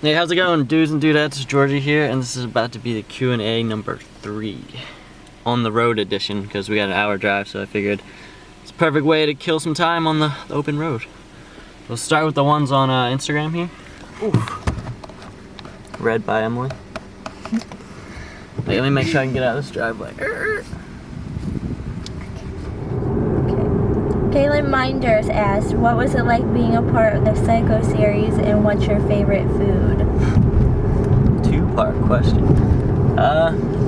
Hey, how's it going, dudes and dudettes? Georgie here, and this is about to be the Q&A number 3 on the road edition, because we got an hour drive, so I figured it's a perfect way to kill some time on the open road. We'll start with the ones on Instagram here. Ooh. Read by Emily. Wait, let me make sure I can get out of this driveway. Kaylin Minders asked, what was it like being a part of the Psycho series and what's your favorite food? Two-part question.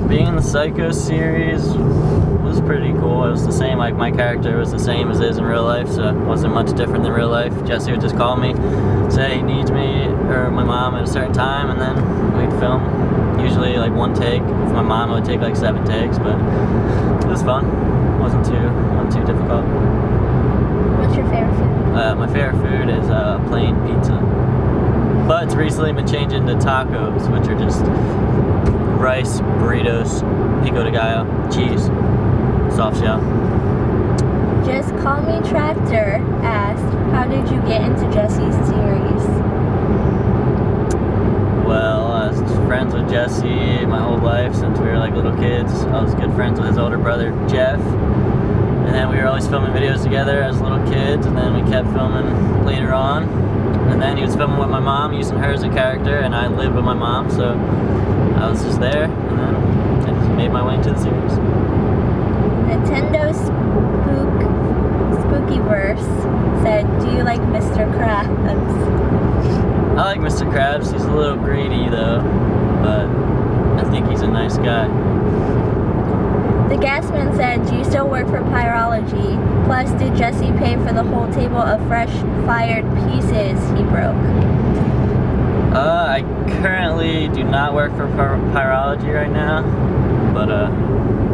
Being in the Psycho series was pretty cool. It was the same, like my character was the same as it is in real life, so it wasn't much different than real life. Jesse would just call me, say he needs me or my mom at a certain time, and then we'd film. Usually like one take. For my mom, it would take like 7 takes, but it was fun. It wasn't too difficult. What's your favorite food? My favorite food is plain pizza. But it's recently been changing to tacos, which are just rice, burritos, pico de gallo, cheese, soft shell. Just Call Me Tractor asked, how did you get into Jesse's series? Well, I was friends with Jesse my whole life since we were like little kids. I was good friends with his older brother, Jeff. And then we were always filming videos together as little kids, and then we kept filming later on. And then he was filming with my mom, using her as a character, and I lived with my mom, so I was just there, and then I just made my way into the series. Nintendo Spookyverse said, do you like Mr. Krabs? I like Mr. Krabs. He's a little greedy, though, but I think he's a nice guy. The Gasman said, do you still work for Pyrology? Plus, did Jesse pay for the whole table of fresh fired pieces he broke? I currently do not work for Pyrology right now, but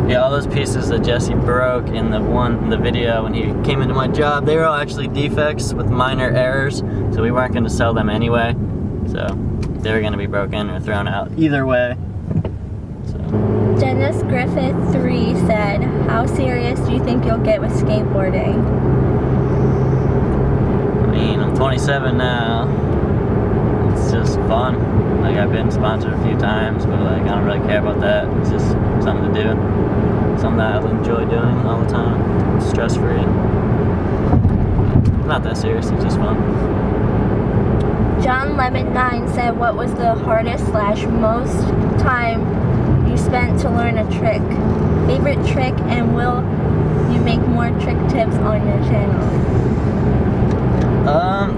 yeah, all those pieces that Jesse broke in the video when he came into my job, they were all actually defects with minor errors, so we weren't going to sell them anyway, so they were going to be broken or thrown out either way. Dennis Griffith 3 said, how serious do you think you'll get with skateboarding? I mean, I'm 27 now. It's just fun. Like, I've been sponsored a few times, but like, I don't really care about that. It's just something to do. Something that I'll enjoy doing all the time. Stress-free. Not that serious, it's just fun. John Lemon 9 said, what was the hardest / most time you spent to learn a trick? Favorite trick, and will you make more trick tips on your channel?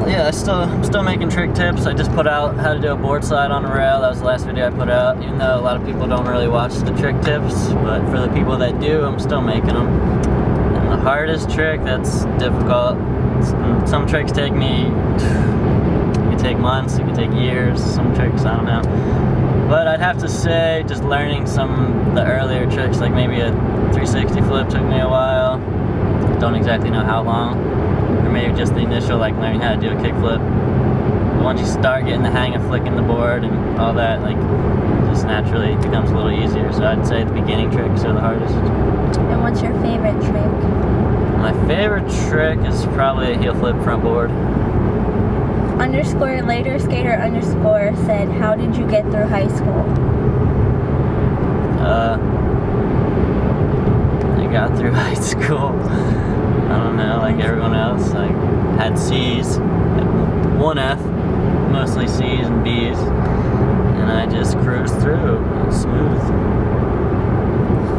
Yeah, I'm still making trick tips. I just put out how to do a board slide on a rail. That was the last video I put out, even though a lot of people don't really watch the trick tips, but for the people that do, I'm still making them. And the hardest trick, that's difficult. Some tricks take me, it could take months, it could take years. Some tricks, I don't know. But I'd have to say, just learning some of the earlier tricks, like maybe a 360 flip took me a while. Don't exactly know how long. Or maybe just the initial, like learning how to do a kick flip. But once you start getting the hang of flicking the board and all that, like, it just naturally becomes a little easier. So I'd say the beginning tricks are the hardest. And what's your favorite trick? My favorite trick is probably a heel flip front board. _ later skater _ said, how did you get through high school? I got through high school, I don't know, like everyone else. Like, had C's, had 1 F, mostly C's and B's, and I just cruised through. It was smooth.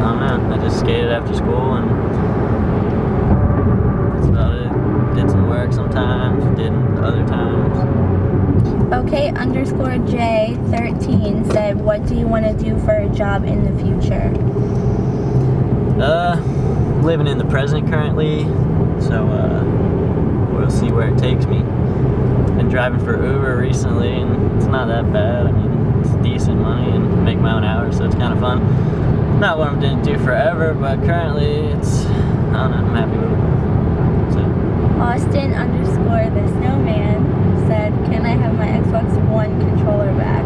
I don't know, I just skated after school, and that's about it. Did some work sometimes, didn't other times. Okay _ J13 said, what do you want to do for a job in the future? Living in the present currently, so we'll see where it takes me. Been driving for Uber recently, and it's not that bad. I mean, it's decent money and make my own hours, so it's kind of fun. Not what I'm going to do forever, but currently it's, I don't know, I'm happy with it. So. Austin _ the Snowman said, can I have my Xbox One controller back?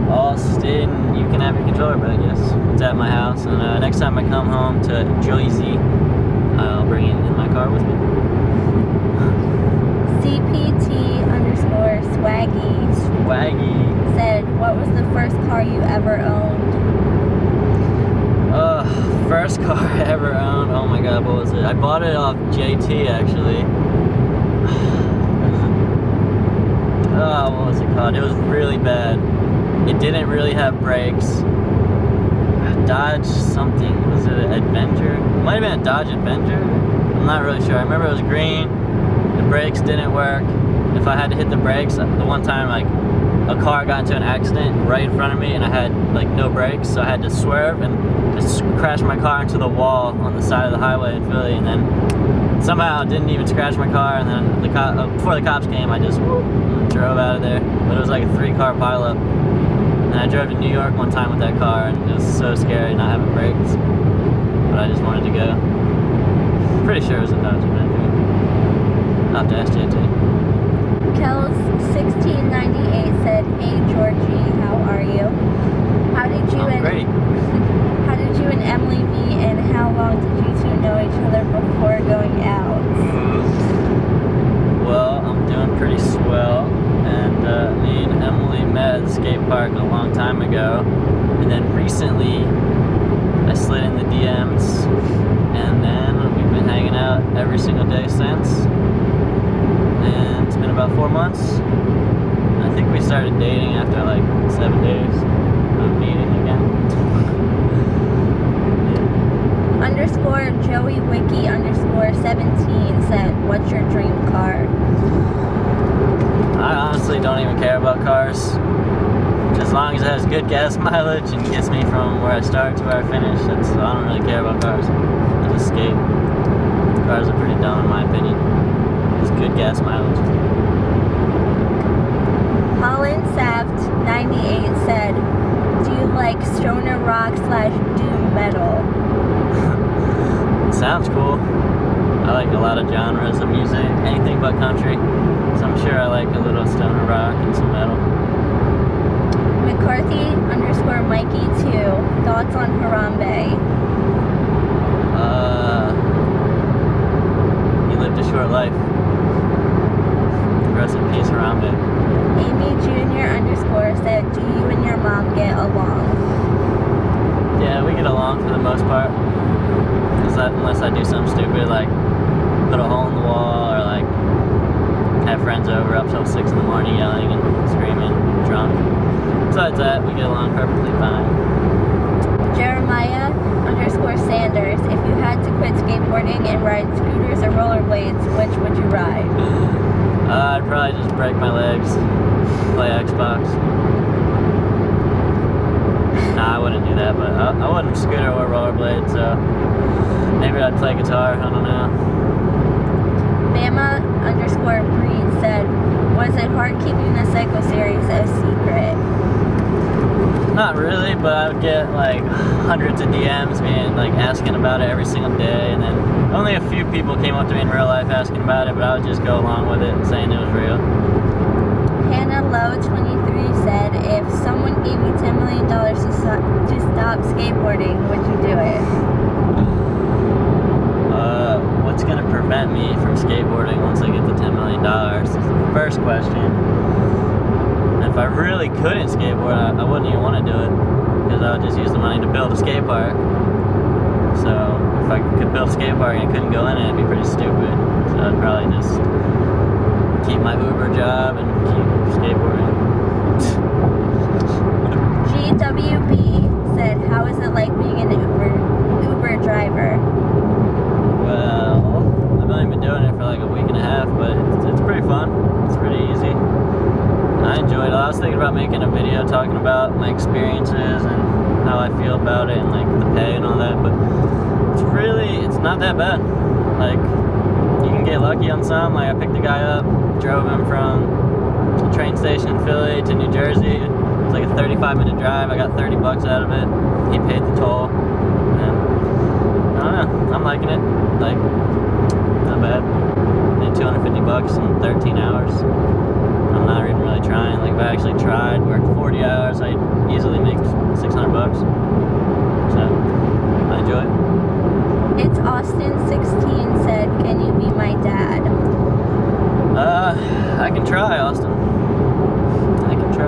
Austin, you can have your controller back, yes. It's at my house, and next time I come home to Georgie, I'll bring it in my car with me. CPT _ Swaggy Swaggy. Said, what was the first car you ever owned? First car I ever owned. Oh my god, what was it? I bought it off JT actually. What was it called? It was really bad. It didn't really have brakes. Dodge something. Was it an Adventure? It might have been a Dodge Adventure. I'm not really sure. I remember it was green. The brakes didn't work. If I had to hit the brakes, the one time like a car got into an accident right in front of me and I had like no brakes, so I had to swerve and just crash my car into the wall on the side of the highway in Philly, and then somehow it didn't even scratch my car, and then before the cops came I just drove out of there. But it was like a 3-car pileup, and I drove to New York one time with that car and it was so scary not having brakes, but I just wanted to go. Pretty sure it was a Dodge Adventure. I'll have to ask JT. Kells 1698 said, hey Georgie, how are you? How did you Great. How did you and Emily meet, and how long did you two know each other before going out? Well, I'm doing pretty swell, and me and Emily met at the skate park a long time ago, and then recently I slid in the DMs, and then we've been hanging out every single day since, and it's been about 4 months. I think we started dating after like 7 days of meeting again. Underscore Joey Wiki underscore 17 said, what's your dream car? I honestly don't even care about cars. As long as it has good gas mileage and gets me from where I start to where I finish, I don't really care about cars. I just skate. Cars are pretty dumb in my opinion. Just good gas mileage. Holland Saft 98 said, do you like stoner rock / doom metal? Sounds cool. I like a lot of genres of music, anything but country. So I'm sure I like a little stoner rock and some metal. McCarthy underscore Mikey 2, thoughts on Harambe? He lived a short life. Rest in peace, Harambe. Amy Jr. underscore said, do you and your mom get along? Yeah, we get along for the most part. Unless I do something stupid like put a hole in the wall or like have friends over up till 6 in the morning yelling and screaming, drunk. Besides that, we get along perfectly fine. Jeremiah underscore Sanders, if you had to quit skateboarding and ride scooters or rollerblades, which would you ride? I'd probably just break my legs, play Xbox. Nah, I wouldn't do that, but I wouldn't scooter or rollerblade, so maybe I'd play guitar, I don't know. Bama underscore Breed said, was it hard keeping the Psycho series a secret? Not really, but I would get like hundreds of DMs being like asking about it every single day, and then only a few people came up to me in real life asking about it, but I would just go along with it saying it was real. Hannah Lowe 23 said, if someone gave you $10 million to stop skateboarding, would you do it? What's going to prevent me from skateboarding once I get the $10 million is the first question. And if I really couldn't skateboard, I wouldn't even want to do it, because I would just use the money to build a skate park. So if I could build a skate park and I couldn't go in it, it'd be pretty stupid. So I'd probably just keep my Uber job and keep skateboarding. GWB said, how is it like being an Uber driver? Well, I've only been doing it for like a week and a half, but it's pretty fun. It's pretty easy. I enjoy it. I was thinking about making a video talking about my experiences and how I feel about it and like the pay and all that, but it's not that bad. Like, you can get lucky on some. Like, I picked a guy up, drove him from the train station in Philly to New Jersey. It was like a 35-minute drive. I got $30 out of it. He paid the toll. And I don't know. I'm liking it. Like, not bad. Made $250 in 13 hours. I'm not even really trying. Like, if I actually tried, worked 40 hours, I'd easily make $600. So, I enjoy it. It's Austin16 said, can you be my dad? I can try, Austin. I can try.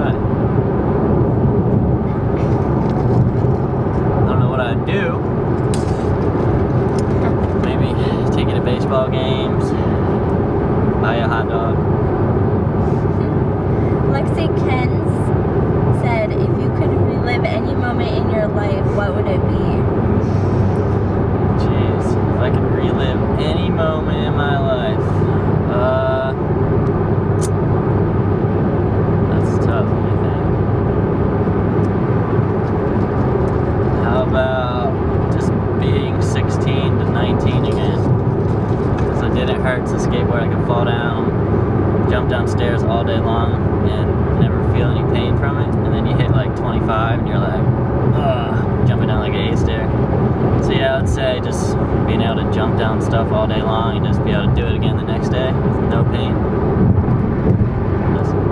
on stuff all day long and just be able to do it again the next day with no pain.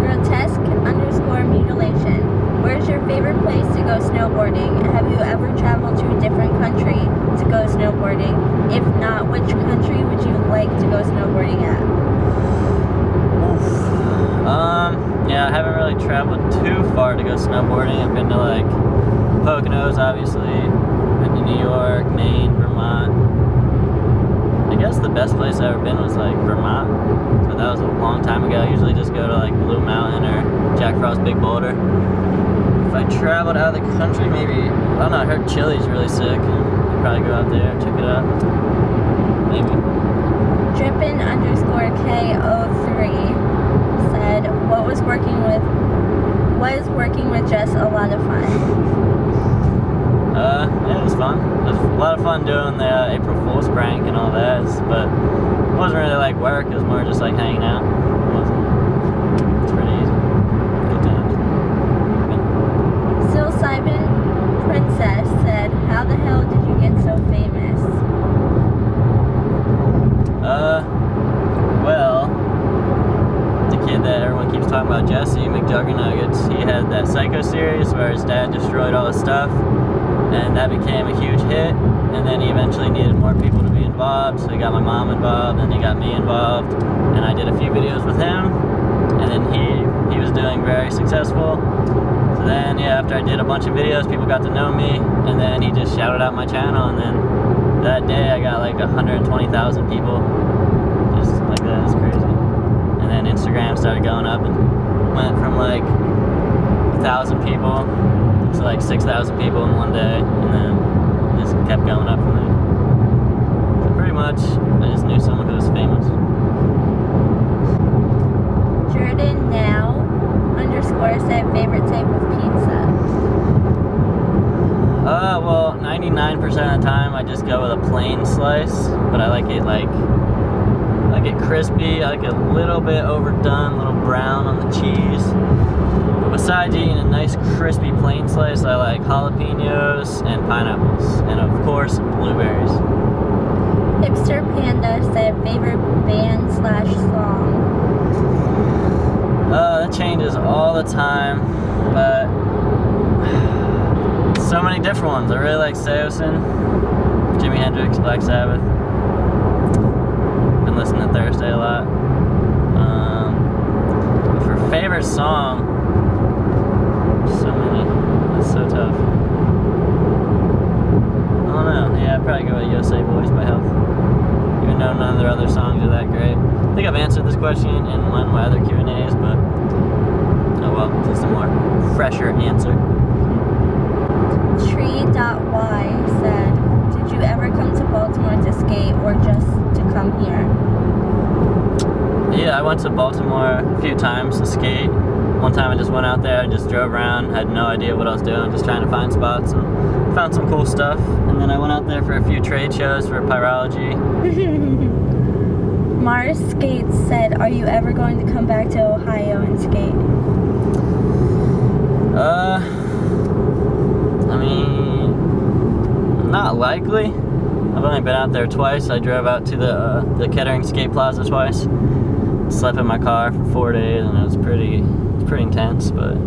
Grotesque_mutilation. Where's your favorite place to go snowboarding? Have you ever traveled to a different country to go snowboarding? If not, which country would you like to go snowboarding at? Yeah, I haven't really traveled too far to go snowboarding. I've been to like Poconos, obviously. Been to New York, Maine, Vermont. I guess the best place I've ever been was like Vermont, but that was a long time ago. I usually just go to like Blue Mountain or Jack Frost Big Boulder. If I traveled out of the country, maybe, I don't know, I heard Chile's really sick. I'd probably go out there, check it out. Maybe. Drippin_K03 said, was working with Jess a lot of fun? Yeah, it was fun. It was a lot of fun doing the April Fool's prank and all that, but it wasn't really like work, it was more just like hanging out. It's pretty easy. Good times. Psilocybin Princess said, how the hell did you get so famous? Well, the kid that everyone keeps talking about, Jesse McJuggernuggets, he had that Psycho series where his dad destroyed all his stuff, and that became a huge hit, and then he eventually needed more people to be involved, so he got my mom involved, and he got me involved, and I did a few videos with him, and then he was doing very successful. So then, yeah, after I did a bunch of videos, people got to know me, and then he just shouted out my channel, and then that day I got like 120,000 people, just like that. It's crazy. And then Instagram started going up and went from like 1,000 people to like 6,000 people in one day, and then just kept going up from there. So pretty much, I just knew someone who was famous. Jordan now_ said, favorite type of pizza? Well, 99% of the time I just go with a plain slice, but I like it crispy, I like it a little bit overdone, a little brown on the cheese. But besides eating a nice crispy plain slice, I like jalapenos and pineapples, and of course, blueberries. Hipster Panda said, favorite band/song? That changes all the time, but so many different ones. I really like Seosin, Jimi Hendrix, Black Sabbath. Been listening to Thursday a lot. But for favorite song, so many. That's so tough. I don't know. Yeah, I'd probably go with USA Boys by Health. Even though none of their other songs are that great. I think I've answered this question in one of my other Q&As, but oh well, just a more fresher answer. Tree.y said, did you ever come to Baltimore to skate or just to come here? Yeah, I went to Baltimore a few times to skate. One time I just went out there, I just drove around, had no idea what I was doing, just trying to find spots, and found some cool stuff. And then I went out there for a few trade shows for pyrology. Mars Skates said, are you ever going to come back to Ohio and skate? I mean, not likely. I've only been out there twice. I drove out to the Kettering Skate Plaza twice. Slept in my car for 4 days, and it was pretty intense. But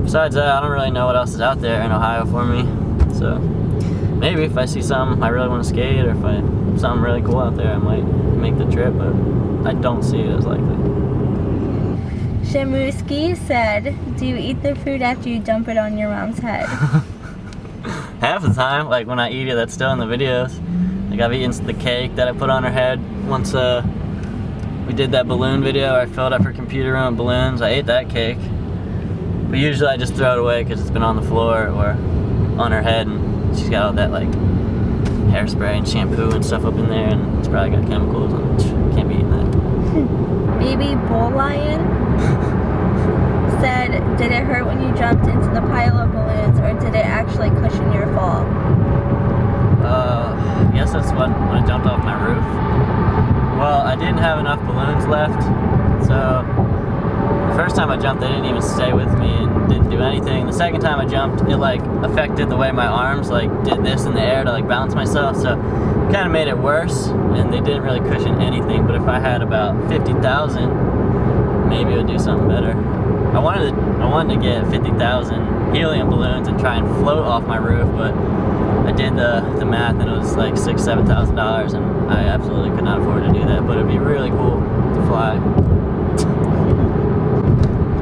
besides that, I don't really know what else is out there in Ohio for me. So maybe if I see something I really want to skate, or if I something really cool out there, I might make the trip. But I don't see it as likely. Shamuski said, do you eat the food after you dump it on your mom's head? Half the time, like when I eat it, that's still in the videos. Like I've eaten the cake that I put on her head once we did that balloon video. I filled up her computer room with balloons. I ate that cake. But usually I just throw it away because it's been on the floor or on her head, and she's got all that like hairspray and shampoo and stuff up in there, and it's probably got chemicals, and can't be eating that. Baby Bull Lion said, did it hurt when you jumped into the pile of balloons, or did it actually cushion your fall? I guess that's when I jumped off my roof. Well, I didn't have enough balloons left, so the first time I jumped, they didn't even stay with me and didn't do anything. The second time I jumped, it like affected the way my arms like did this in the air to like balance myself, so it kind of made it worse, and they didn't really cushion anything. But if I had about 50,000, maybe it would do something better. I wanted to get 50,000 helium balloons and try and float off my roof, but I did the math and it was like $6,000-$7,000, and I absolutely could not afford to do that. But it'd be really cool to fly.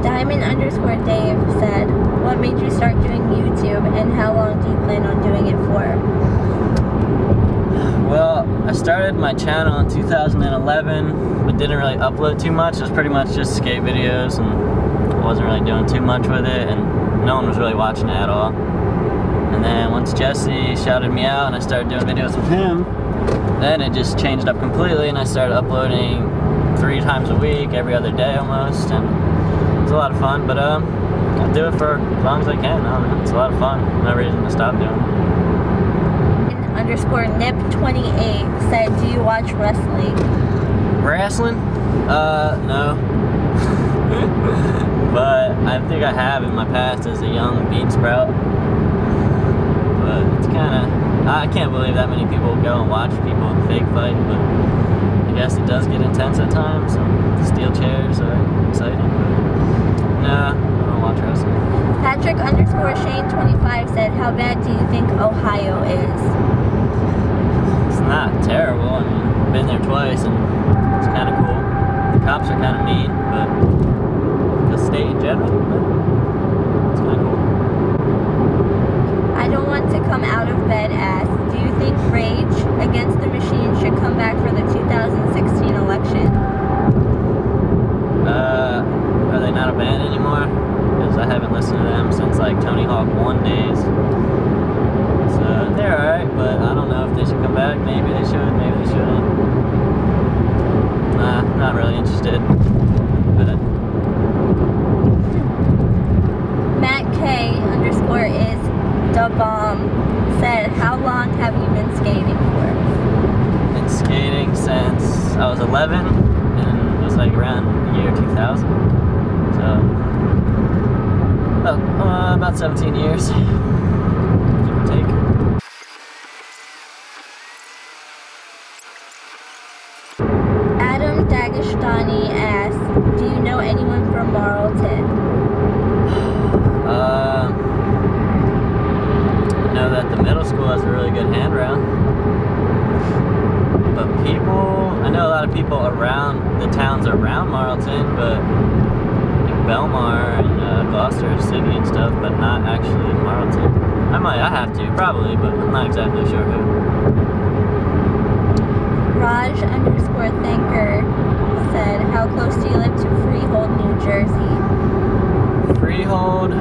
Diamond_Dave said, what made you start doing YouTube and how long do you plan on doing it for? Well, I started my channel in 2011, but didn't really upload too much. It was pretty much just skate videos, and I wasn't really doing too much with it, and no one was really watching it at all. And then once Jesse shouted me out and I started doing videos with him, then it just changed up completely, and I started uploading 3 times a week, every other day almost, and it was a lot of fun. But I'll do it for as long as I can. I don't know, it's a lot of fun. No reason to stop doing it. _Nip28 said, do you watch wrestling? Wrestling? No. But I think I have in my past as a young bean sprout. But it's kind of, I can't believe that many people go and watch people fake fight, but I guess it does get intense at times. Steel chairs are exciting, but no, I don't watch wrestling. Patrick_Shane25 said, how bad do you think Ohio is? It's not terrible. I mean, I've been there twice and it's kind of cool. The cops are kind of mean, but the state in general, it's kind of cool. I don't want to come out of bed asked, do you think Rage Against the Machine should come back for the 2016 election? Are they not a band anymore? Because I haven't listened to them since like Tony Hawk 1 days. So they're alright, but I don't know if they should come back. Maybe they should, maybe they shouldn't. Nah, not really interested. But Matt K_is the bomb said, how long have you been skating for? been skating since I was 11, and it was like around the year 2000. So about 17 years, give or take. Adam Dageshtani asked, do you know anyone from Marlton? I know that the middle school has a really good handrail. But I know a lot of people around the towns around Marlton, but like Belmar and Gloucester City and stuff, but not actually Marlton. I have to, probably, but I'm not exactly sure who. Raj_Thanker said, how close do you live to Freehold, New Jersey? Freehold,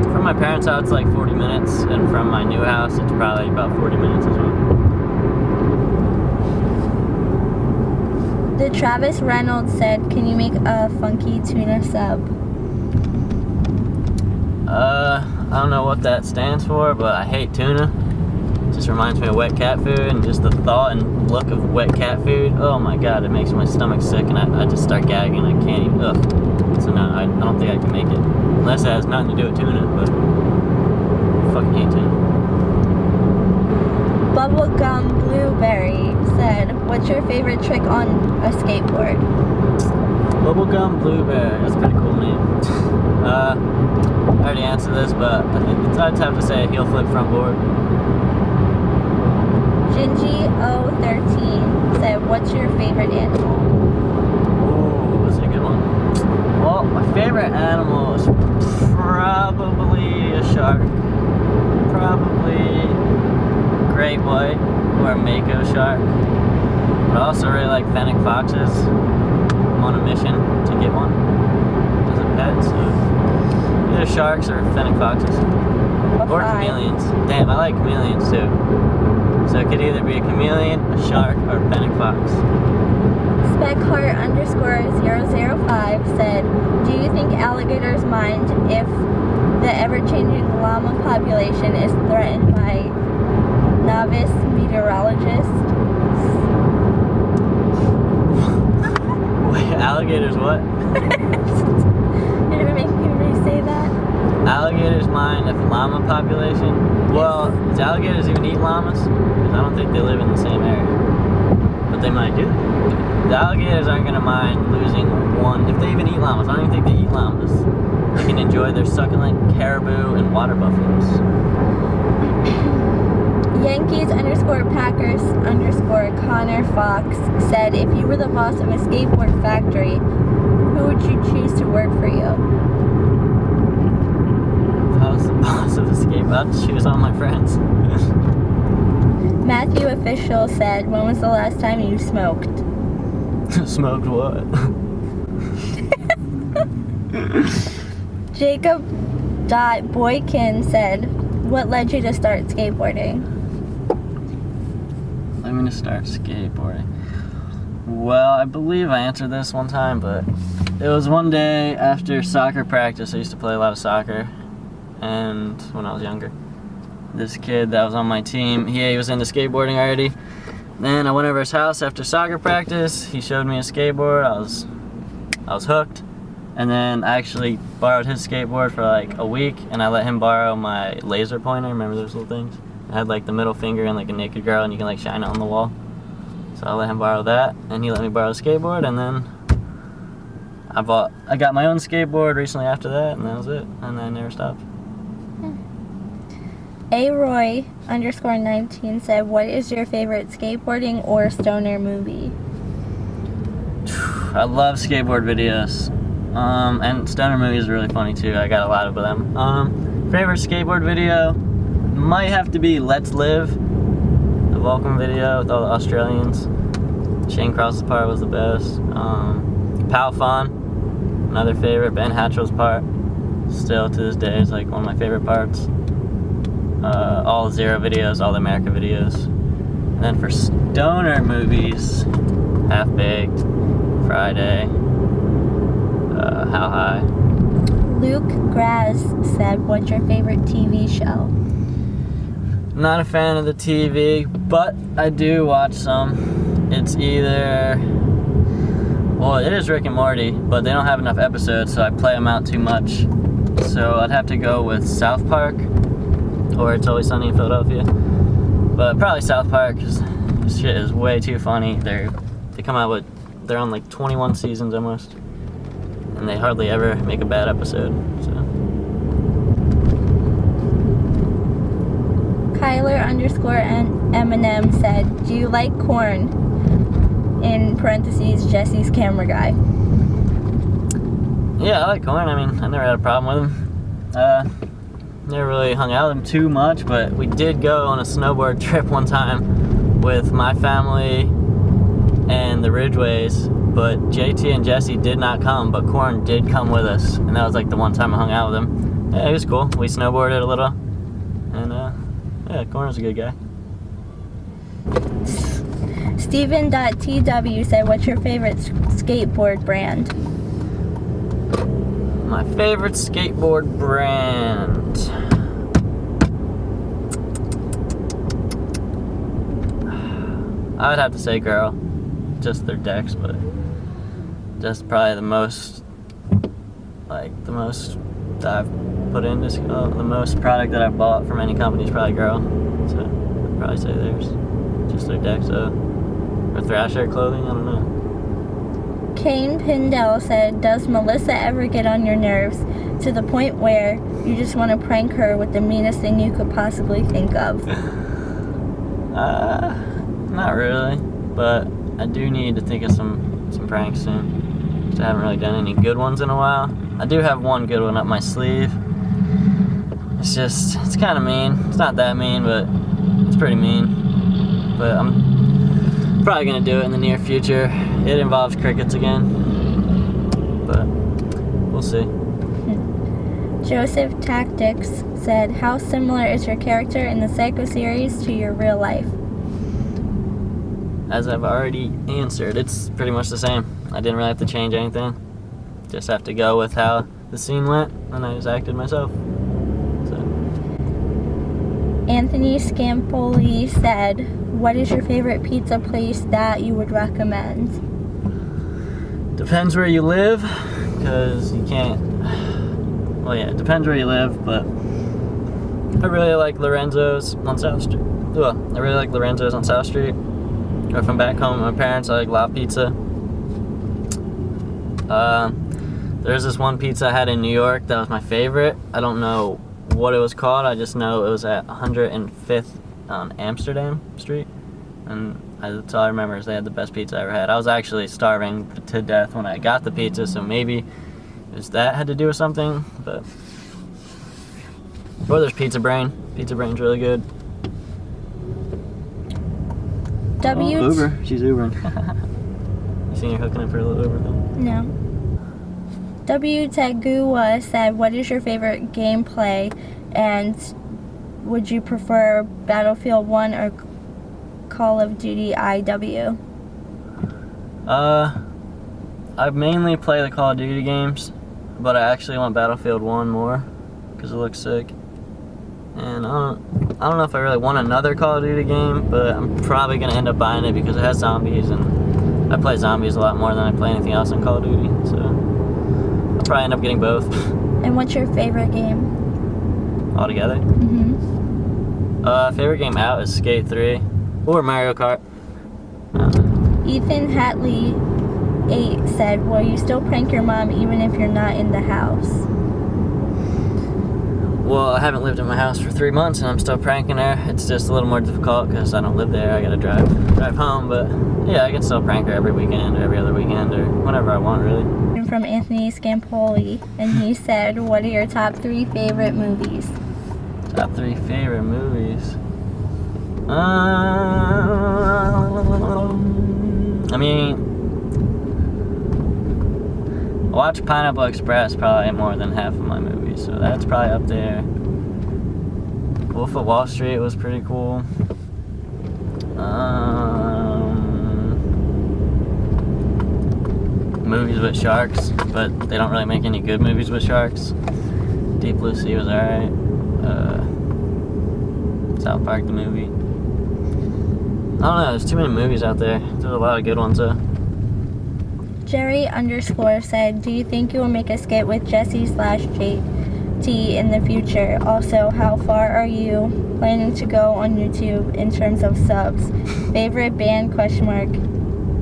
from my parents' house it's like 40 minutes, and from my new house it's probably about 40 minutes as well. The Travis Reynolds said, can you make a funky tuna sub? I don't know what that stands for, but I hate tuna. It just reminds me of wet cat food, and just the thought and look of wet cat food, oh my god, it makes my stomach sick, and I just start gagging. I can't even, ugh. So no, I don't think I can make it. Unless it has nothing to do with tuna, but I fucking hate tuna. Bubblegum Blueberry said, what's your favorite trick on a skateboard? Bubblegum Blueberry, that's a pretty cool name. I already answered this, but I think I'd have to say a heel flip front board. Gingy013 said, what's your favorite animal? Ooh, that's a good one. Well, my favorite animal is probably a shark. Probably great white or a mako shark. But I also really like fennec foxes. I'm on a mission to get one as a pet, so either sharks or fennec foxes. Or chameleons. Damn, I like chameleons too. So it could either be a chameleon, a shark, or a fennec fox. Speckheart_005 said, do you think alligators mind if the ever-changing llama population is threatened by novice meteorologists? Wait, Alligators what? You never make me say that? Alligators mine if llama population. Well, does alligators even eat llamas? Because I don't think they live in the same area. But they might do. The alligators aren't going to mind losing one. If they even eat llamas, I don't even think they eat llamas. They can enjoy their succulent caribou and water buffaloes. Yankees_Packers_Connor Fox said, if you were the boss of a skateboard factory, who would you choose to work for you? If I was the boss of a skateboard, I'd choose all my friends. Matthew Official said, when was the last time you smoked? Smoked what? Jacob.Boykin said, what led you to start skateboarding? Led me to start skateboarding. Well, I believe I answered this one time, but it was one day after soccer practice. I used to play a lot of soccer, and when I was younger, this kid that was on my team, he was into skateboarding already. Then I went over his house after soccer practice. He showed me a skateboard. I was hooked. And then I actually borrowed his skateboard for like a week, and I let him borrow my laser pointer. Remember those little things? It had like the middle finger and like a naked girl, and you can like shine it on the wall. So I let him borrow that, and he let me borrow a skateboard, and then I got my own skateboard recently after that, and that was it. And I never stopped. Aroy_19 said, what is your favorite skateboarding or stoner movie? I love skateboard videos. And stoner movies are really funny too. I got a lot of them. Favorite skateboard video might have to be Let's Live, the Vulcan video with all the Australians. Shane Cross's part was the best. Pal Fun, another favorite. Ben Hatchell's part, still to this day, is like one of my favorite parts. All the Zero videos, all the America videos. And then for stoner movies, Half Baked, Friday, How High. Luke Graz said, what's your favorite TV show? Not a fan of the TV, but I do watch some. It's either, well, it is Rick and Morty, but they don't have enough episodes, so I play them out too much. So I'd have to go with South Park, or It's Always Sunny in Philadelphia. But probably South Park, because this shit is way too funny. They come out with, they're on like 21 seasons almost, and they hardly ever make a bad episode. So. Kyler_Eminem said, do you like corn? In parentheses, Jesse's camera guy. Yeah, I like corn. I mean, I never had a problem with him. Never really hung out with him too much, but we did go on a snowboard trip one time with my family and the Ridgeways, but JT and Jesse did not come, but Corn did come with us, and that was like the one time I hung out with him. Yeah, he was cool. We snowboarded a little, and yeah, Corn was a good guy. Steven.tw said, what's your favorite skateboard brand? My favorite skateboard brand. I would have to say Girl. Just their decks, but just probably the most that I've put into the most product that I've bought from any company is probably Girl. So I'd probably say theirs. Just their decks, or Thrasher clothing, I don't know. Kane Pindell said, does Melissa ever get on your nerves to the point where you just want to prank her with the meanest thing you could possibly think of? Not really, but I do need to think of some pranks soon, because I haven't really done any good ones in a while. I do have one good one up my sleeve. It's kind of mean. It's not that mean, but it's pretty mean. But I'm probably going to do it in the near future. It involves crickets again, but we'll see. Joseph Tactics said, how similar is your character in the Psycho series to your real life? As I've already answered, it's pretty much the same. I didn't really have to change anything. Just have to go with how the scene went, and I just acted myself. So. Anthony Scampoli said, what is your favorite pizza place that you would recommend? Depends where you live, because you can't. Well, yeah, it depends where you live, but I really like Lorenzo's on South Street. Well, I really like Lorenzo's on South Street. Or if I'm back home with my parents, I like La Pizza. There's this one pizza I had in New York that was my favorite. I don't know what it was called. I just know it was at 105th on Amsterdam Street. And that's all I remember is they had the best pizza I ever had. I was actually starving to death when I got the pizza, so maybe that had to do with something. But or there's Pizza Brain. Pizza Brain's really good. Uber. She's Ubering. You seen her hooking up for a little Uber thing? No. W. Tegua said, what is your favorite gameplay, and would you prefer Battlefield 1 or Call of Duty IW? I mainly play the Call of Duty games, but I actually want Battlefield 1 more because it looks sick. And I don't know if I really want another Call of Duty game, but I'm probably gonna end up buying it because it has zombies, and I play zombies a lot more than I play anything else in Call of Duty, so I'll probably end up getting both. And what's your favorite game? Altogether? Favorite game out is Skate 3 or Mario Kart. Ethan Hatley 8 said, will you still prank your mom even if you're not in the house? Well, I haven't lived in my house for 3 months and I'm still pranking her. It's just a little more difficult because I don't live there. I gotta drive home, but yeah, I can still prank her every weekend or every other weekend or whenever I want, really. From Anthony Scampoli, and he said, what are your top 3 favorite movies? Top 3 favorite movies? I mean, I watch Pineapple Express probably more than half of my movies, so that's probably up there. Wolf of Wall Street was pretty cool. Movies with sharks, but they don't really make any good movies with sharks. Deep Blue Sea was alright. South Park the movie. I don't know, there's too many movies out there. There's a lot of good ones though. Jerry _ said, do you think you will make a skit with Jesse/JT in the future? Also, how far are you planning to go on YouTube in terms of subs? Favorite band ?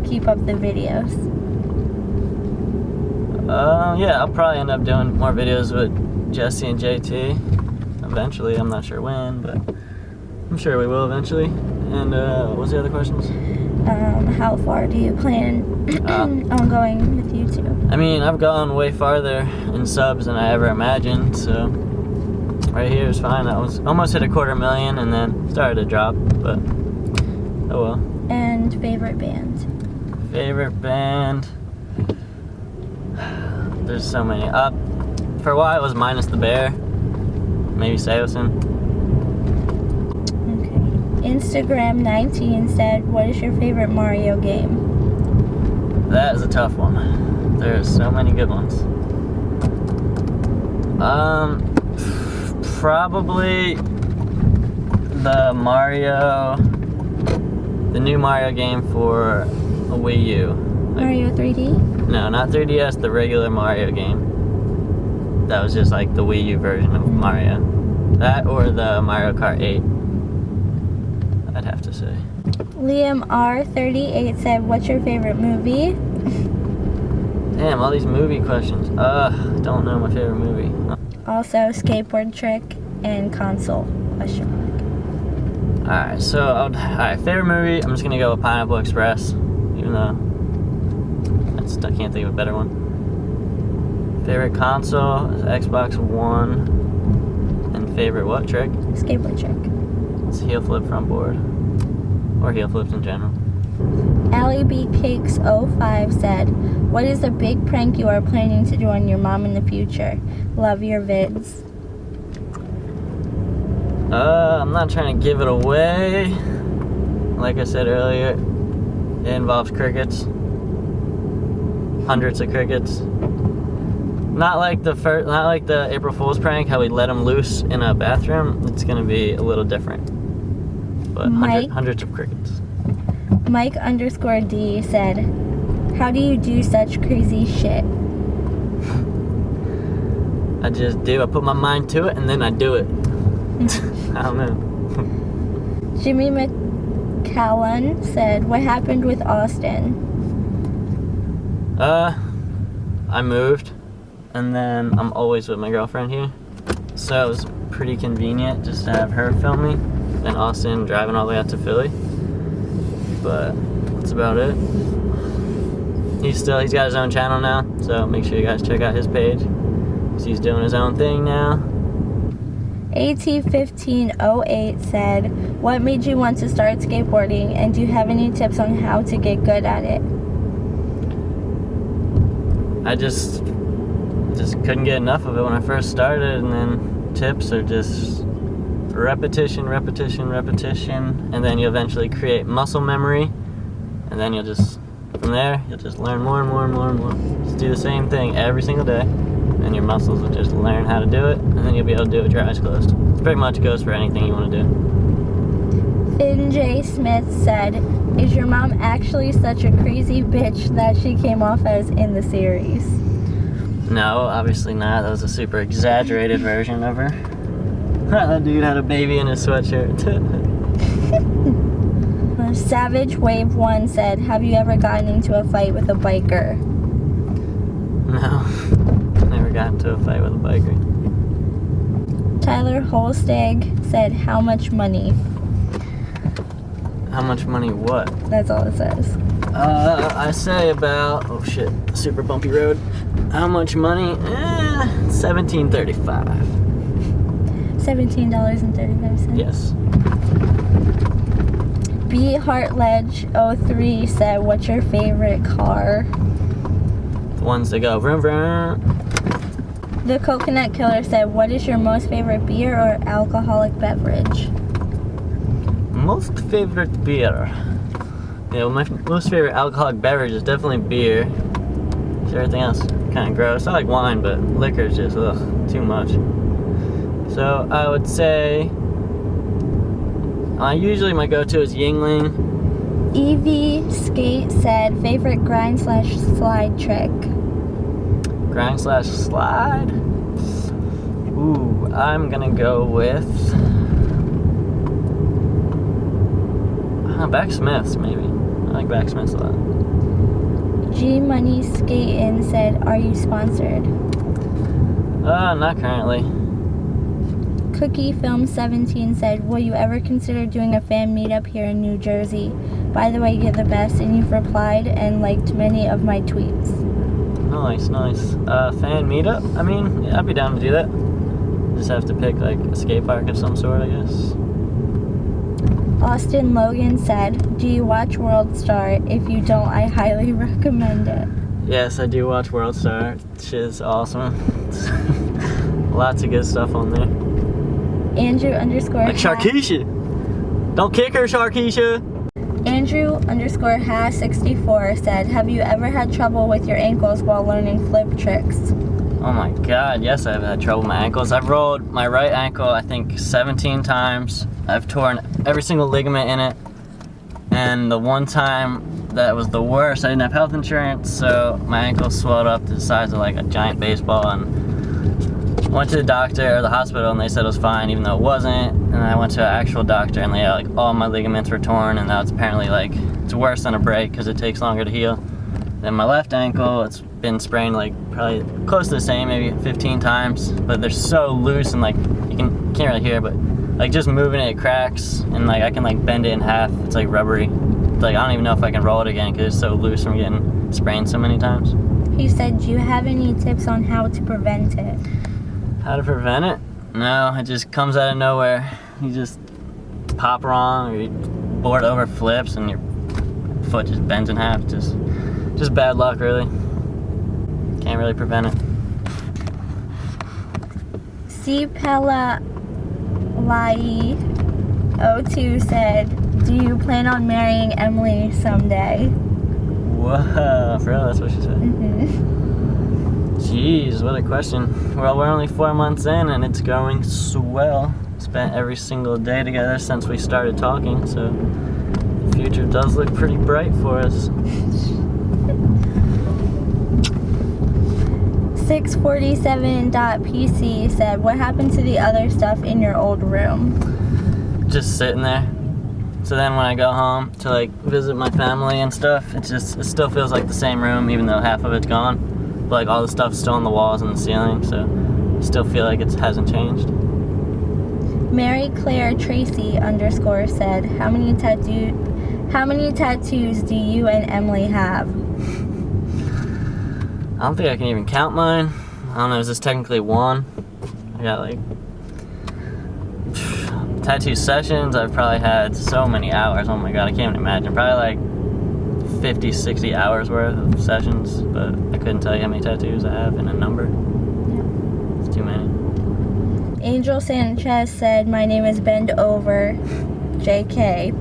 Keep up the videos. Yeah, I'll probably end up doing more videos with Jesse and JT eventually. I'm not sure when, but I'm sure we will eventually. And what's the other questions? How far do you plan on going with YouTube? I mean, I've gone way farther in subs than I ever imagined, so right here is fine. I was almost hit 250,000 and then started to drop, but oh well. And favorite band? Favorite band? There's so many. For a while it was Minus the Bear, maybe Seosin. Instagram 19 said, what is your favorite Mario game? That is a tough one. There's so many good ones. Probably the new Mario game for a Wii U. Mario 3D? No, not 3DS, the regular Mario game. That was just like the Wii U version of Mario. That or the Mario Kart 8. I'd have to say. Liam R38 said, what's your favorite movie? Damn, all these movie questions. Don't know my favorite movie. Also, skateboard trick and console ? Alright, so, alright, favorite movie, I'm just gonna go with Pineapple Express, even though I can't think of a better one. Favorite console is Xbox One. And favorite what trick? Skateboard trick. It's heel flip front board. Or heel flips in general. Allie B Cakes 05 said, what is a big prank you are planning to do on your mom in the future? Love your vids. I'm not trying to give it away. Like I said earlier, it involves crickets. Hundreds of crickets. Not like the April Fool's prank, how we let them loose in a bathroom. It's gonna be a little different. But hundreds of crickets. Mike _ D said, How do you do such crazy shit? I just do. I put my mind to it and then I do it. I don't know. Jimmy McCallan said, what happened with Austin? I moved, and then I'm always with my girlfriend here, so it was pretty convenient just to have her film me, and Austin driving all the way out to Philly. But that's about it. He's got his own channel now, so make sure you guys check out his page. He's doing his own thing now. AT1508 said, what made you want to start skateboarding, and do you have any tips on how to get good at it? I just couldn't get enough of it when I first started, and then tips are just repetition, and then you eventually create muscle memory, and then from there, you'll just learn more and more and more and more. Just do the same thing every single day, and your muscles will just learn how to do it, and then you'll be able to do it with your eyes closed. It pretty much goes for anything you want to do. Finn J. Smith said, is your mom actually such a crazy bitch that she came off as in the series? No, obviously not. That was a super exaggerated version of her. That dude had a baby in his sweatshirt. Savage Wave 1 said, have you ever gotten into a fight with a biker? No, never got into a fight with a biker. Tyler Holsteg said, how much money? How much money what? That's all it says. I say about, oh shit, super bumpy road. How much money? $17.35. $17.35. Yes. B Heartledge 03 said, what's your favorite car? The ones that go vroom vroom. The Coconut Killer said, what is your most favorite beer or alcoholic beverage? Most favorite beer. Yeah, well, my most favorite alcoholic beverage is definitely beer. So everything else kind of gross. I like wine, but liquor is just too much. So I would say usually my go-to is Yingling. Evie Skate said, favorite grind/slide trick. Grind/slide? Ooh, I'm gonna go with backsmiths, maybe. I like backsmiths a lot. G Money Skatin' said, are you sponsored? Not currently. Cookie Film 17 said, will you ever consider doing a fan meetup here in New Jersey? By the way, you're the best, and you've replied and liked many of my tweets. Nice. Fan meetup? I mean, yeah, I'd be down to do that. Just have to pick like a skate park of some sort, I guess. Austin Logan said, do you watch World Star? If you don't, I highly recommend it. Yes, I do watch World Star. Shit's awesome. Lots of good stuff on there. Andrew _ Like Sharkeisha. Don't kick her, Sharkeisha. Andrew _ has64 said, have you ever had trouble with your ankles while learning flip tricks? Oh my god, yes, I've had trouble with my ankles. I've rolled my right ankle, I think, 17 times. I've torn every single ligament in it. And the one time that was the worst, I didn't have health insurance, so my ankle swelled up to the size of like a giant baseball, and went to the doctor or the hospital and they said it was fine even though it wasn't. And I went to an actual doctor and they had like all my ligaments were torn, and now it's apparently like it's worse than a break because it takes longer to heal. Then my left ankle, it's been sprained like probably close to the same, maybe 15 times, but they're so loose and like you can't really hear, but like just moving it cracks, and like I can like bend it in half. It's like rubbery. It's like I don't even know if I can roll it again because it's so loose from getting sprained so many times. He said, do you have any tips on how to prevent it? How to prevent it? No, it just comes out of nowhere. You just pop wrong, or your board over flips and your foot just bends in half. Just bad luck, really. Can't really prevent it. C Pella Lai 02 said, do you plan on marrying Emily someday? Whoa, for real, that's what she said. Jeez, what a question. Well, we're only 4 months in and it's going swell. Spent every single day together since we started talking, so the future does look pretty bright for us. 647.pc said, what happened to the other stuff in your old room? Just sitting there. So then when I go home to like visit my family and stuff, it still feels like the same room, even though half of it's gone. But like all the stuff's still on the walls and the ceiling, so I still feel like it hasn't changed. Mary Claire Tracy _ said, how many tattoos do you and Emily have? I don't think I can even count mine. I don't know, is this technically one? I got like tattoo sessions. I've probably had so many hours. Oh my god, I can't even imagine. Probably like 50, 60 hours worth of sessions, but I couldn't tell you how many tattoos I have in a number. Yeah. It's too many. Angel Sanchez said, my name is Bend Over, JK.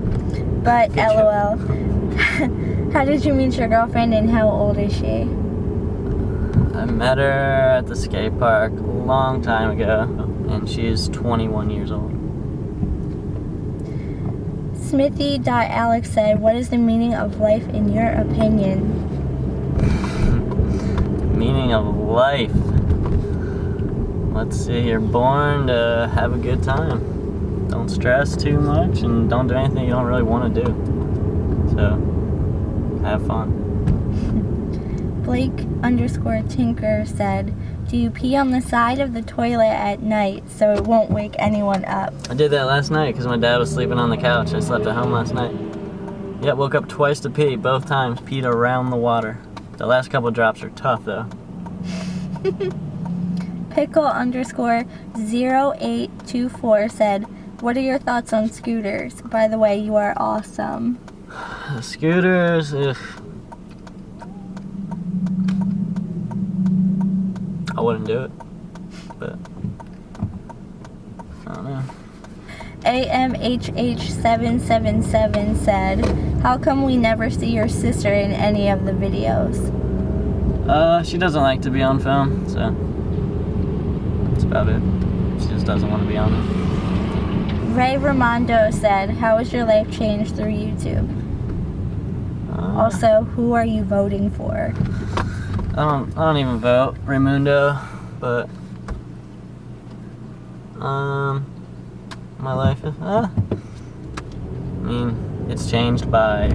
But Good LOL. How did you meet your girlfriend and how old is she? I met her at the skate park a long time ago, and she's 21 years old. Smithy.Alex said, what is the meaning of life in your opinion? Meaning of life. Let's see, you're born to have a good time. Don't stress too much and don't do anything you don't really want to do. So, have fun. Blake_Tinker said, do you pee on the side of the toilet at night so it won't wake anyone up? I did that last night because my dad was sleeping on the couch. I slept at home last night. Yeah, woke up twice to pee. Both times peed around the water. The last couple drops are tough though. Pickle_0824 said, what are your thoughts on scooters? By the way, you are awesome. Scooters, ugh. I wouldn't do it, but I don't know. AMHH777 said, how come we never see your sister in any of the videos? She doesn't like to be on film, so that's about it. She just doesn't want to be on it. Ray Ramondo said, how has your life changed through YouTube? Also, who are you voting for? I don't even vote, Raimundo, but my life is I mean, it's changed by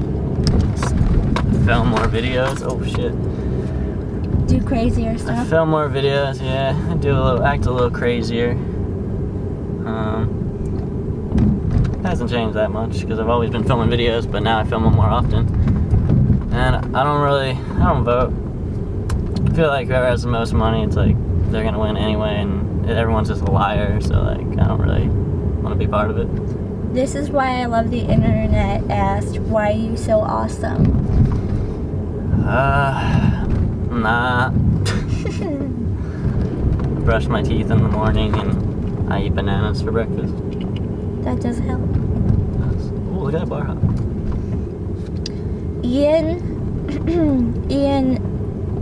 film more videos. Oh shit. Do crazier I stuff? film more videos, yeah. I act a little crazier. Hasn't changed that much because I've always been filming videos, but now I film them more often. And I don't vote. I feel like whoever has the most money, it's like they're gonna win anyway, and everyone's just a liar, so like I don't really want to be part of it. This is why I love the internet asked, why are you so awesome? Nah. I brush my teeth in the morning and I eat bananas for breakfast. That does help. Oh, look at that bar hop. Ian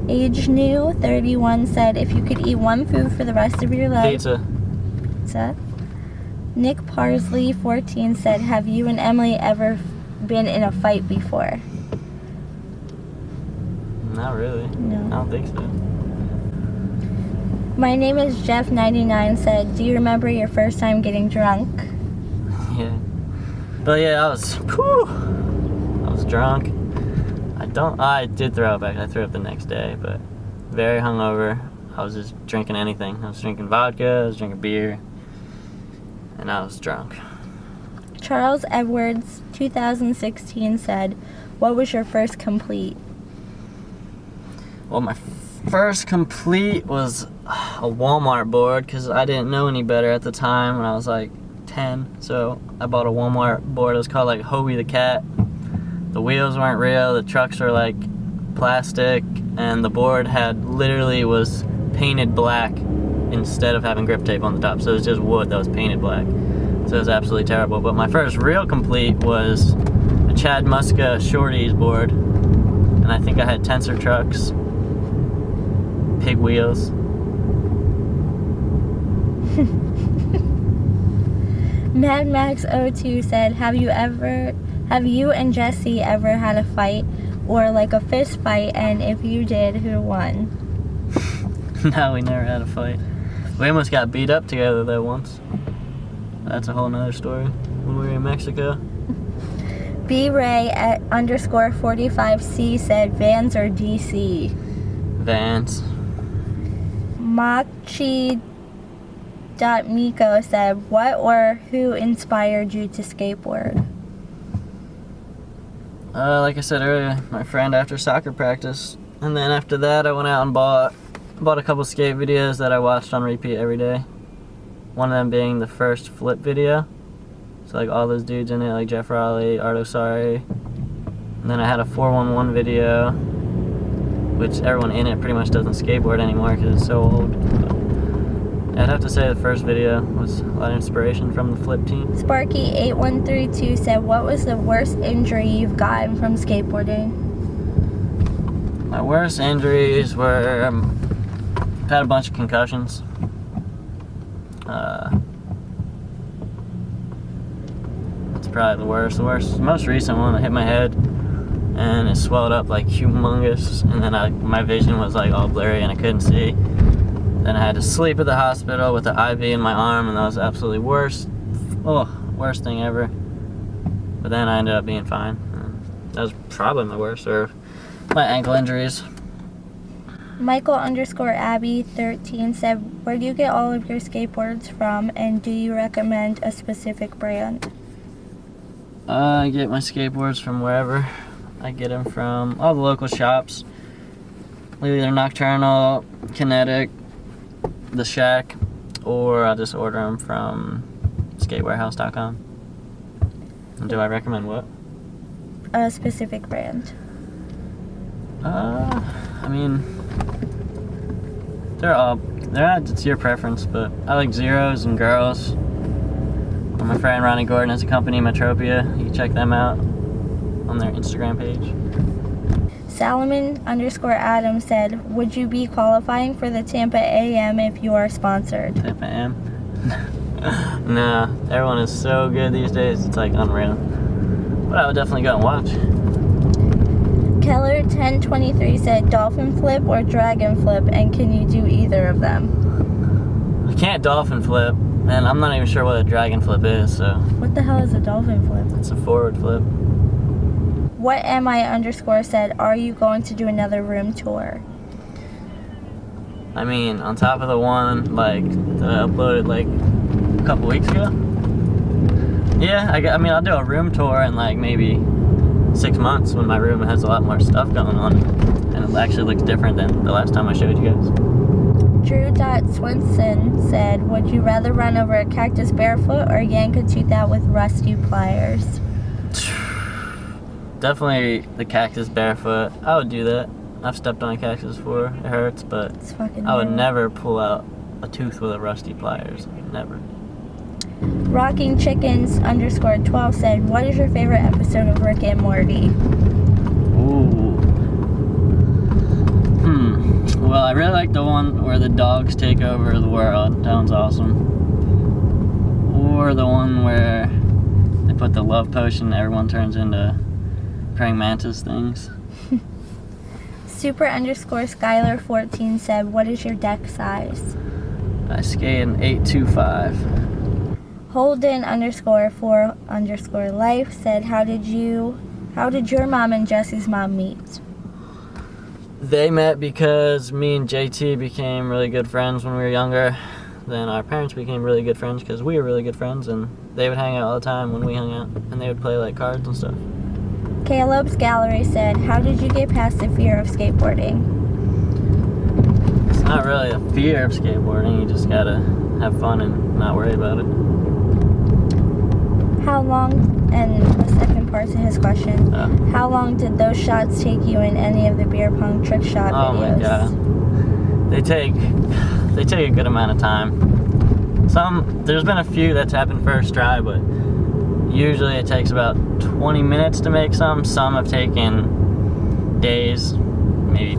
AgeNew31 said, if you could eat one food for the rest of your life. Pizza. Nick Parsley 14 said, have you and Emily ever been in a fight before? Not really. No. I don't think so. My name is Jeff99 said, do you remember your first time getting drunk? Yeah. But yeah, I was drunk. I did throw up back. I threw up the next day, but very hungover. I was just drinking anything. I was drinking vodka, I was drinking beer, and I was drunk. Charles Edwards 2016 said, what was your first complete? Well, my first complete was a Walmart board because I didn't know any better at the time when I was like 10. So I bought a Walmart board. It was called like Hobie the Cat. The wheels weren't real, the trucks were like plastic, and the board literally was painted black instead of having grip tape on the top. So it was just wood that was painted black. So it was absolutely terrible. But my first real complete was a Chad Muska Shorties board. And I think I had tensor trucks, pig wheels. Mad Max 02 said, have you and Jesse ever had a fight or like a fist fight, and if you did, who won? No, we never had a fight. We almost got beat up together though once. That's a whole nother story. When we were in Mexico. B-Ray at _45C said Vans or DC. Vans. Machi.Miko said, what or who inspired you to skateboard? Like I said earlier, my friend after soccer practice. And then after that I went out and bought a couple skate videos that I watched on repeat every day. One of them being the first flip video. So like all those dudes in it, like Jeff Raleigh, Art Osari. And then I had a 411 video, which everyone in it pretty much doesn't skateboard anymore because it's so old. But I'd have to say the first video was a lot of inspiration from the flip team. Sparky8132 said, what was the worst injury you've gotten from skateboarding? My worst injuries were, I've had a bunch of concussions. It's probably the worst. The most recent one, I hit my head and it swelled up like humongous, and then my vision was like all blurry and I couldn't see. Then I had to sleep at the hospital with the IV in my arm, and that was absolutely worst thing ever. But then I ended up being fine. That was probably my worst, or my ankle injuries. Michael_Abby13 said, where do you get all of your skateboards from, and do you recommend a specific brand? I get my skateboards from wherever. I get them from all the local shops. Either Nocturnal, Kinetic, The Shack, or I'll just order them from skatewarehouse.com. And do I recommend what? A specific brand. I mean, it's your preference, but I like Zeros and Girls. My friend Ronnie Gordon has a company, Metropia. You can check them out on their Instagram page. Salomon_Adam said, would you be qualifying for the Tampa AM if you are sponsored? Tampa AM? No, everyone is so good these days, it's like unreal. But I would definitely go and watch. Keller1023 said, dolphin flip or dragon flip, and can you do either of them? I can't dolphin flip, and I'm not even sure what a dragon flip is, so. What the hell is a dolphin flip? It's a forward flip. What MI_ said, are you going to do another room tour? I mean, on top of the one like that I uploaded like a couple weeks ago. Yeah, I mean I'll do a room tour in like maybe 6 months when my room has a lot more stuff going on and it actually looks different than the last time I showed you guys. Drew.Swinson said, would you rather run over a cactus barefoot or yank a tooth out with rusty pliers? Definitely the cactus barefoot. I would do that. I've stepped on a cactus before. It hurts, but I would never pull out a tooth with a rusty pliers. Never. RockingChickens_12 said, what is your favorite episode of Rick and Morty? Ooh. Well, I really like the one where the dogs take over the world. That one's awesome. Or the one where they put the love potion and everyone turns into praying mantis things. Super_Skylar14 said, what is your deck size? I skate an 825. Holden_4_life said, how did your mom and Jesse's mom meet? They met because me and JT became really good friends when we were younger. Then our parents became really good friends because we were really good friends, and they would hang out all the time when we hung out, and they would play like cards and stuff. Caleb's Gallery said, how did you get past the fear of skateboarding? It's not really a fear of skateboarding, you just gotta have fun and not worry about it. How long, and the second part to his question, how long did those shots take you in any of the beer pong trick shot videos? Oh my god. They take a good amount of time. There's been a few that's happened first try, but usually it takes about 20 minutes to make some. Some have taken days, maybe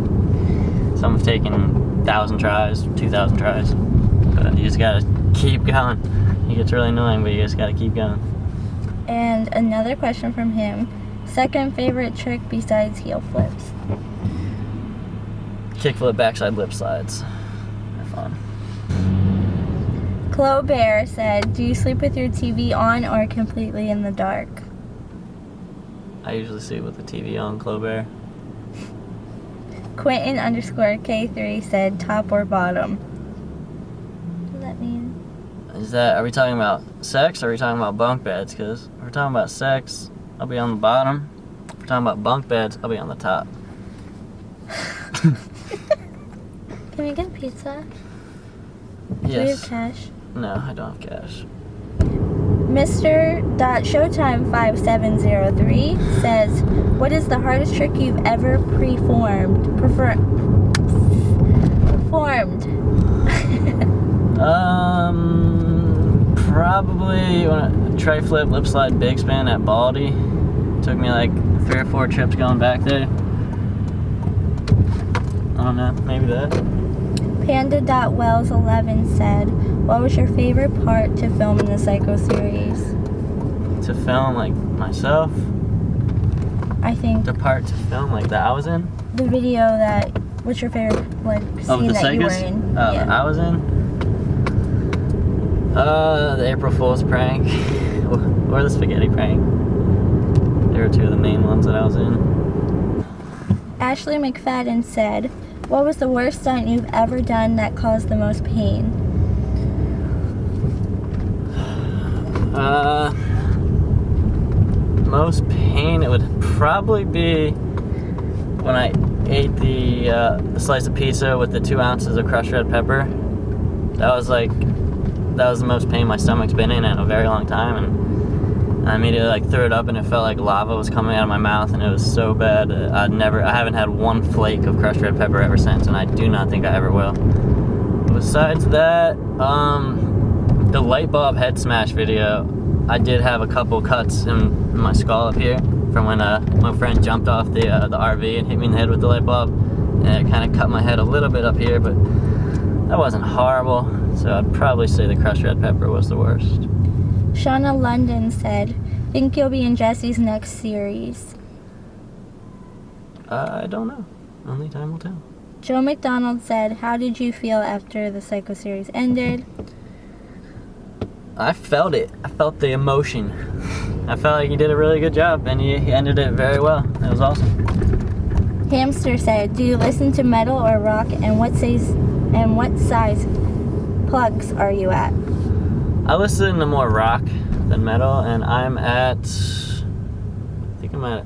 some have taken 1,000 tries, 2,000 tries. But you just gotta keep going. It gets really annoying, but you just gotta keep going. And another question from him, second favorite trick besides heel flips? Kickflip backside lip slides. fun. Chloe Bear said, do you sleep with your TV on or completely in the dark? I usually sleep with the TV on, Clover. Quentin_K3 said, top or bottom? What does that mean? Are we talking about sex or are we talking about bunk beds? Because if we're talking about sex, I'll be on the bottom. If we're talking about bunk beds, I'll be on the top. Can we get pizza? Do we have Yes. cash? No, I don't have cash. Mr.Showtime5703 says, what is the hardest trick you've ever performed? Probably when I tray flip, lip slide, big spin at Baldy. Took me like 3 or 4 trips going back there. I don't know, maybe that. Panda.wells11 said, what was your favorite part to film in the Psycho series? To film like myself. I think The part to film like that I was in. the video that, what's your favorite like Of scene the that you were Psychos? in? That I was in. The April Fool's prank or the spaghetti prank. They were 2 of the main ones that I was in. Ashley McFadden said, what was the worst stunt you've ever done that caused the most pain? Most pain, it would probably be when I ate the slice of pizza with the 2 ounces of crushed red pepper. That was the most pain my stomach's been in a very long time, and I immediately like threw it up and it felt like lava was coming out of my mouth, and it was so bad. I haven't had 1 flake of crushed red pepper ever since, and I do not think I ever will. Besides that, the light bulb head smash video, I did have a couple cuts in my skull up here from when my friend jumped off the RV and hit me in the head with the light bulb, and it kind of cut my head a little bit up here, but that wasn't horrible. So I'd probably say the crushed red pepper was the worst. Shauna London said, think you'll be in Jesse's next series? I don't know. Only time will tell. Joe McDonald said, how did you feel after the Psycho series ended? I felt it. I felt the emotion. I felt like he did a really good job, and he ended it very well. It was awesome. Hamster said, do you listen to metal or rock, and what size plugs are you at? I listen to more rock than metal, and I'm at, I think I'm at a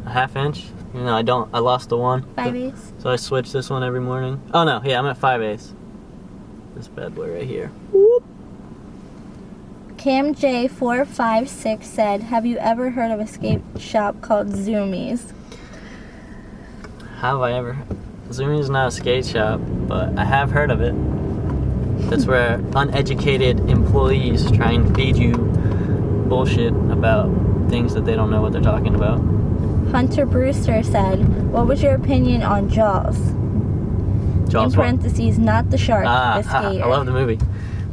1/2 inch. You know, I lost the one. 5/8. So I switch this one every morning. Oh no, yeah, I'm at 5/8. This bad boy right here. Whoop. CamJ456 said, have you ever heard of a skate shop called Zoomies? Have I ever? Zoomies is not a skate shop, but I have heard of it. That's where uneducated employees try and feed you bullshit about things that they don't know what they're talking about. Hunter Brewster said, what was your opinion on Jaws? Jaws In what? parentheses, not the shark, the skater. I love the movie.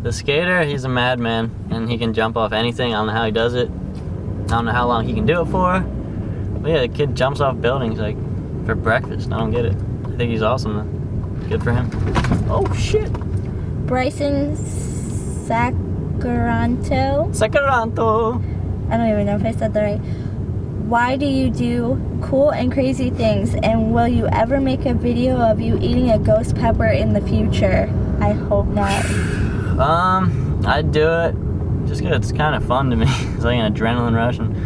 The skater, he's a madman, and he can jump off anything. I don't know how he does it. I don't know how long he can do it for. But yeah, the kid jumps off buildings like for breakfast. I don't get it. I think he's awesome though. Good for him. Oh shit. Bryson Sacranto. Sacranto. I don't even know if I said that right. Why do you do cool and crazy things, and will you ever make a video of you eating a ghost pepper in the future? I hope not. I'd do it just because it's kind of fun to me. It's like an adrenaline rush, and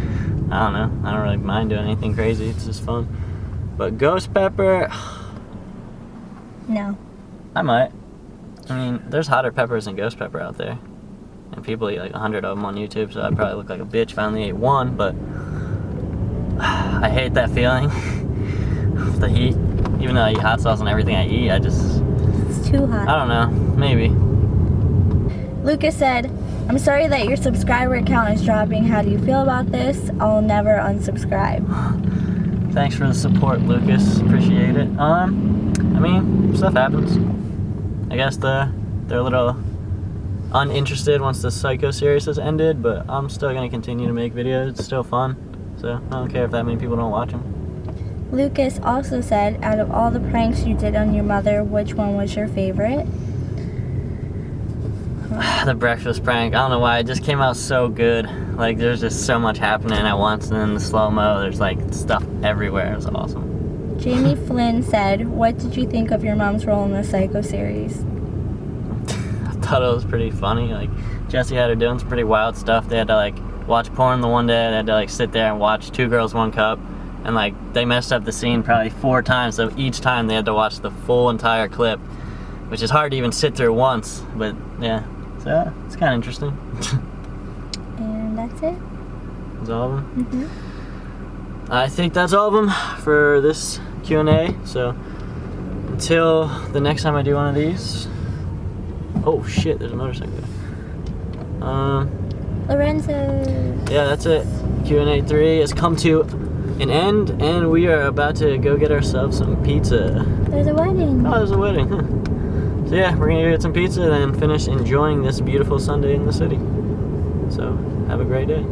I don't know. I don't really mind doing anything crazy. It's just fun. But ghost pepper, No. I might. I mean, there's hotter peppers than ghost pepper out there, and people eat like 100 of them on YouTube. So I'd probably look like a bitch if I only ate one. But I hate that feeling of the heat. Even though I eat hot sauce on everything I eat, It's too hot. I don't know. Maybe. Lucas said, I'm sorry that your subscriber count is dropping. How do you feel about this? I'll never unsubscribe. Thanks for the support, Lucas. Appreciate it. I mean, stuff happens. I guess they're a little uninterested once the Psycho series has ended, but I'm still gonna continue to make videos. It's still fun, so I don't care if that many people don't watch them. Lucas also said, out of all the pranks you did on your mother, which one was your favorite? The breakfast prank. I don't know why, it just came out so good. Like, there's just so much happening at once, and then the slow-mo, there's like stuff everywhere. It was awesome. Jamie Flynn said, what did you think of your mom's role in the Psycho series? I thought it was pretty funny. Like, Jesse had her doing some pretty wild stuff. They had to like watch porn the one day, they had to like sit there and watch Two Girls, One Cup, and like they messed up the scene probably 4 times, so each time they had to watch the full entire clip, which is hard to even sit through once, but yeah. So yeah, it's kind of interesting. And that's it? That's all of them? Mm-hmm. I think that's all of them for this Q&A. So until the next time I do one of these. Oh shit, there's a motorcycle there. Lorenzo. Yeah, that's it. Q&A 3 has come to an end, and we are about to go get ourselves some pizza. There's a wedding. Oh, there's a wedding. Huh. So yeah, we're gonna go get some pizza and then finish enjoying this beautiful Sunday in the city. So have a great day.